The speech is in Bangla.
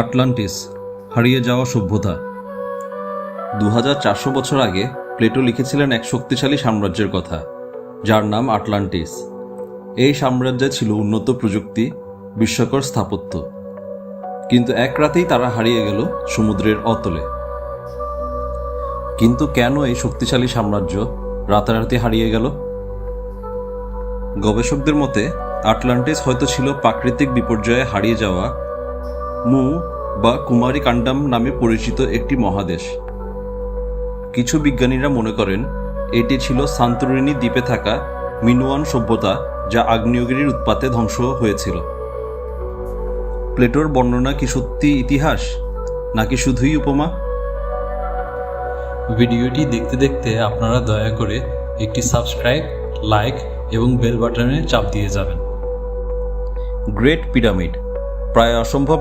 আটলান্টিস, হারিয়ে যাওয়া সভ্যতা। 2400 বছর আগে প্লেটো লিখেছিলেন এক শক্তিশালী সাম্রাজ্যের কথা, যার নাম আটলান্টিস। এই সাম্রাজ্যে ছিল উন্নত প্রযুক্তি, বিস্ময়কর স্থাপত্য, কিন্তু এক রাতেই তারা হারিয়ে গেল সমুদ্রের অতলে। কিন্তু কেন এই শক্তিশালী সাম্রাজ্য রাতারাতি হারিয়ে গেল? গবেষকদের মতে আটলান্টিস হয়তো ছিল প্রাকৃতিক বিপর্যয়ে হারিয়ে যাওয়া মু বা কুমারী কান্ডাম নামে পরিচিত একটি মহাদেশ। কিছু বিজ্ঞানীরা মনে করেন এটি ছিল সান্তোরিনি দ্বীপে থাকা মিনোয়ান সভ্যতা, যা আগ্নেয়গিরির উৎপাতে ধ্বংস হয়েছিল। প্লেটোর বর্ণনা কি সত্যি ইতিহাস, নাকি শুধুই উপমা? ভিডিওটি দেখতে দেখতে আপনারা দয়া করে একটি সাবস্ক্রাইব, লাইক এবং বেল বাটনে চাপ দিয়ে যাবেন। গ্রেট পিরামিড প্রায় অসম্ভব